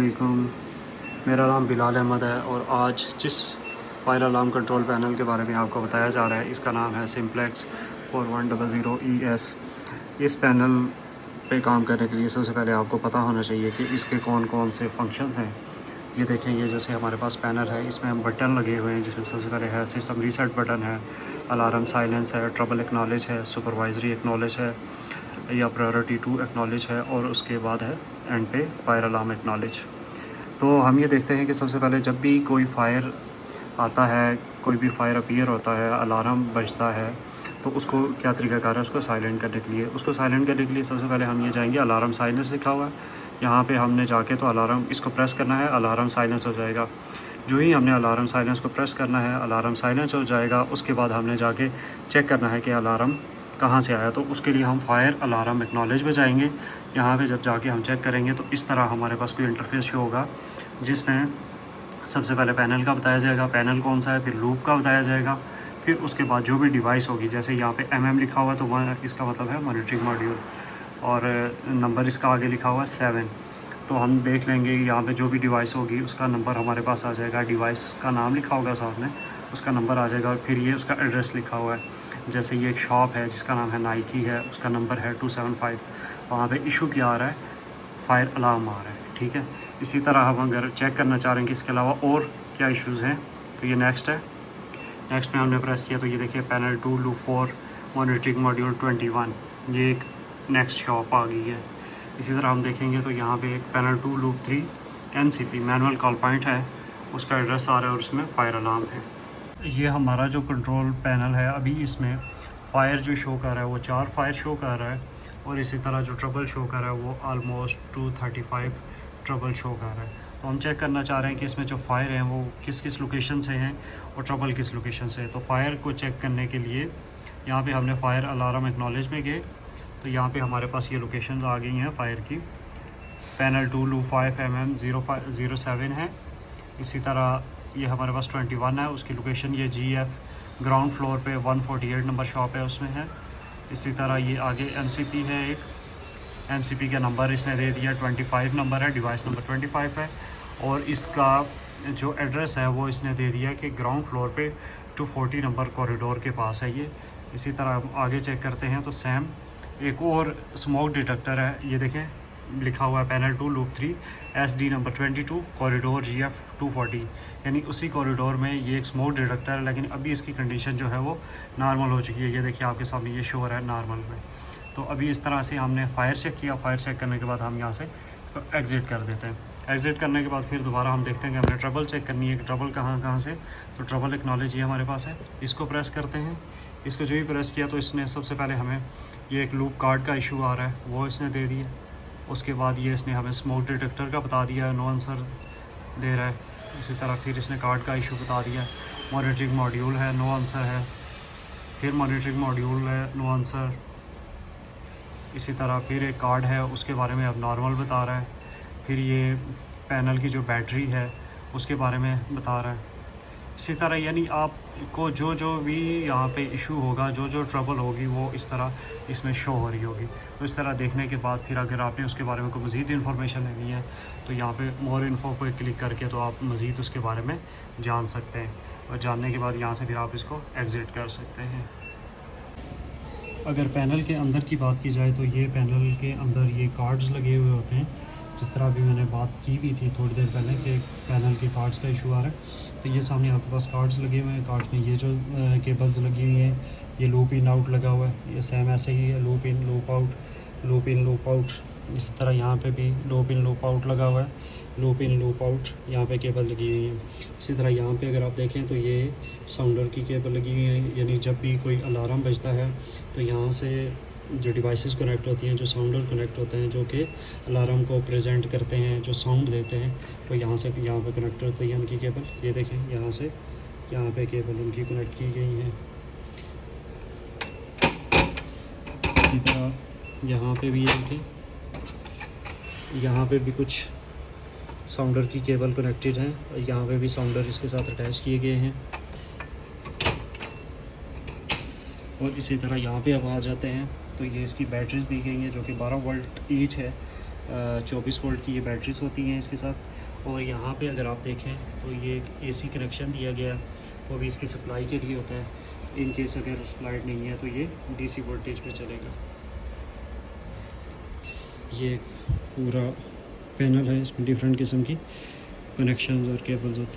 अस्सलामुअलैकुम। मेरा नाम बिलाल अहमद है और आज जिस फायर अलार्म कंट्रोल पैनल के बारे में आपको बताया जा रहा है इसका नाम है सिम्प्लेक्स 4100 ES। इस पैनल पे काम करने के लिए सबसे पहले आपको पता होना चाहिए कि इसके कौन कौन से फंक्शंस हैं। ये देखें, ये जैसे हमारे पास पैनल है, इसमें बटन लगे हुए हैं जिसमें सबसे पहले है सिस्टम रीसेट बटन है, अलार्म साइलेंस है, ट्रबल एक्नॉलेज है, सुपरवाइजरी एक्नॉलेज है या प्रायोरिटी 2 एक्नॉलेज है और उसके बाद है एंड पे फायर अलार्म एक्नॉलेज। तो हम ये देखते हैं कि सबसे पहले जब भी कोई फायर आता है, कोई भी फायर अपीयर होता है, अलार्म बजता है, तो उसको क्या तरीक़ाकार है उसको साइलेंट करने के लिए। उसको साइलेंट करने के लिए सबसे पहले हम ये जाएंगे, अलार्म साइलेंस लिखा हुआ है यहाँ पे हमने जाके तो अलार्म इसको प्रेस करना है, अलार्म साइलेंस हो जाएगा। जो ही हमने अलार्म साइलेंस को प्रेस करना है, अलार्म साइलेंस हो जाएगा। उसके बाद हमने जाके चेक करना है कि अलार्म कहाँ से आया, तो उसके लिए हम फायर अलार्म एक्नॉलेज में जाएंगे। यहाँ पे जब जाके हम चेक करेंगे तो इस तरह हमारे पास कोई इंटरफेस शो होगा जिसमें सबसे पहले पैनल का बताया जाएगा, पैनल कौन सा है, फिर लूप का बताया जाएगा, फिर उसके बाद जो भी डिवाइस होगी, जैसे यहाँ पे MM लिखा हुआ है तो वह इसका मतलब है मॉनिटरिंग मॉड्यूल, और नंबर इसका आगे लिखा हुआ है 7। तो हम देख लेंगे यहाँ पे जो भी डिवाइस होगी उसका नंबर हमारे पास आ जाएगा, डिवाइस का नाम लिखा होगा साथ में, उसका नंबर आ जाएगा, और फिर ये उसका एड्रेस लिखा हुआ है। जैसे ये एक शॉप है जिसका नाम है नाइकी है, उसका नंबर है 275, वहाँ पे इशू क्या आ रहा है, फायर अलार्म आ रहा है, ठीक है। इसी तरह हम अगर चेक करना चाह रहे हैं कि इसके अलावा और क्या इश्यूज़ हैं, तो ये नेक्स्ट है। नेक्स्ट में हमने प्रेस किया तो ये देखिए पैनल 2 लूप 4 मॉनिटरिंग मॉड्यूल 21, ये एक नेक्स्ट शॉप आ गई है। इसी तरह हम देखेंगे तो यहाँ पे एक panel 2 loop 3 MCP manual call point है, उसका एड्रेस आ रहा है और उसमें फायर अलार्म है। ये हमारा जो कंट्रोल पैनल है, अभी इसमें फ़ायर जो शो कर रहा है वो 4 फायर शो कर रहा है, और इसी तरह जो ट्रबल शो कर रहा है वो आलमोस्ट 235 ट्रबल शो कर रहा है। तो हम चेक करना चाह रहे हैं कि इसमें जो फायर हैं वो किस किस लोकेशन से हैं और ट्रबल किस लोकेशन से है। तो फायर को चेक करने के लिए यहाँ पे हमने फायर अलार्म एक्नॉलेज में गए, तो यहाँ पे हमारे पास ये लोकेशंस आ गई हैं फायर की। पैनल 2 लूप 5 MM 0507 है। इसी तरह ये हमारे पास 21 है, उसकी लोकेशन ये GF ग्राउंड फ्लोर पे 148 नंबर शॉप है उसमें है। इसी तरह ये आगे MCP है, एक MCP का नंबर इसने दे दिया 25 नंबर है, डिवाइस नंबर 25 है, और इसका जो एड्रेस है वो इसने दे दिया कि ग्राउंड फ्लोर पे 240 नंबर कॉरिडोर के पास है ये। इसी तरह हम आगे चेक करते हैं तो सेम एक और स्मोक डिटेक्टर है, ये देखें लिखा हुआ है panel 2 loop 3 SD number 22 corridor GF 240, यानी उसी कॉरिडोर में ये एक स्मोक डिटेक्टर है, लेकिन अभी इसकी कंडीशन जो है वो नॉर्मल हो चुकी है। ये देखिए आपके सामने ये शो हो रहा है नॉर्मल में। तो अभी इस तरह से हमने फायर चेक किया। फायर चेक करने के बाद हम यहाँ से एग्ज़िट कर देते हैं। एग्ज़िट करने के बाद फिर दोबारा हम देखते हैं कि हमने ट्रबल चेक करनी है कि ट्रबल कहाँ से। तो ट्रबल एक्नॉलेज ये हमारे पास है, इसको प्रेस करते हैं। इसको जो ही प्रेस किया तो इसने सबसे पहले हमें ये एक लूप कार्ड का इशू आ रहा है वो इसने दे दिया। उसके बाद ये इसने हमें स्मोक डिटेक्टर का बता दिया है, नो आंसर दे रहा है। इसी तरह फिर इसने कार्ड का इशू बता दिया। मॉनिटरिंग मॉड्यूल है, नो आंसर है। फिर मॉनिटरिंग मॉड्यूल है, नो आंसर। इसी तरह फिर एक कार्ड है, उसके बारे में अब नॉर्मल बता रहा है। फिर ये पैनल की जो बैटरी है उसके बारे में बता रहा है। इसी तरह यानी आपको जो जो भी यहाँ पे इशू होगा, जो जो ट्रबल होगी वो इस तरह इसमें शो हो रही होगी। तो इस तरह देखने के बाद फिर अगर आपने उसके बारे में कोई मज़ीद इन्फॉर्मेशन लेनी है तो यहाँ पे मोर इन्फो पर क्लिक करके तो आप मज़ीद उसके बारे में जान सकते हैं, और जानने के बाद यहाँ से फिर आप इसको एग्ज़िट कर सकते हैं। अगर पैनल के अंदर की बात की जाए तो ये पैनल के अंदर ये कार्ड्स लगे हुए होते हैं, जिस तरह अभी मैंने बात की भी थी थोड़ी देर पहले कि पैनल के कार्ड्स का इशू आ रहा है। तो ये सामने आपके पास कार्ड्स लगे हुए हैं। कार्ड्स में ये जो केबल्स लगी हुई हैं, ये लूप इन आउट लगा हुआ है, ये सेम ऐसे ही है, loop in loop out, loop in loop out. इसी तरह यहाँ पे भी लूप इन लूप आउट लगा हुआ है, लूप इन लूप आउट, यहाँ पे केबल लगी हुई है। इसी तरह यहाँ पे अगर आप देखें तो ये साउंडर की केबल लगी हुई है, यानी जब भी कोई अलार्म बजता है तो यहाँ से जो डिवाइसेस कनेक्ट होती हैं, जो साउंडर कनेक्ट होते हैं, जो कि अलार्म को प्रेजेंट करते हैं, जो साउंड देते हैं, तो यहाँ से यहाँ पे कनेक्ट होती है उनकी केबल। ये देखें यहाँ से यहाँ पे केबल उनकी कनेक्ट की गई है। इसी तरह यहाँ पे भी देखें, यहाँ पे भी कुछ साउंडर की केबल कनेक्टेड है, और यहाँ पे भी साउंडर इसके साथ अटैच किए गए हैं। और इसी तरह यहाँ पे अब आ जाते हैं तो ये इसकी बैटरीज दी गई हैं जो कि 12 वोल्ट ईच है, 24 वोल्ट की ये बैटरीज होती हैं इसके साथ। और यहाँ पे अगर आप देखें तो ये एक एसी कनेक्शन दिया गया, वो भी इसकी सप्लाई के लिए होता है। इन केस अगर लाइट नहीं है तो ये डीसी वोल्टेज पे चलेगा। ये पूरा पैनल है, इसमें डिफरेंट किस्म की कनेक्शंस और केबल्स होते हैं।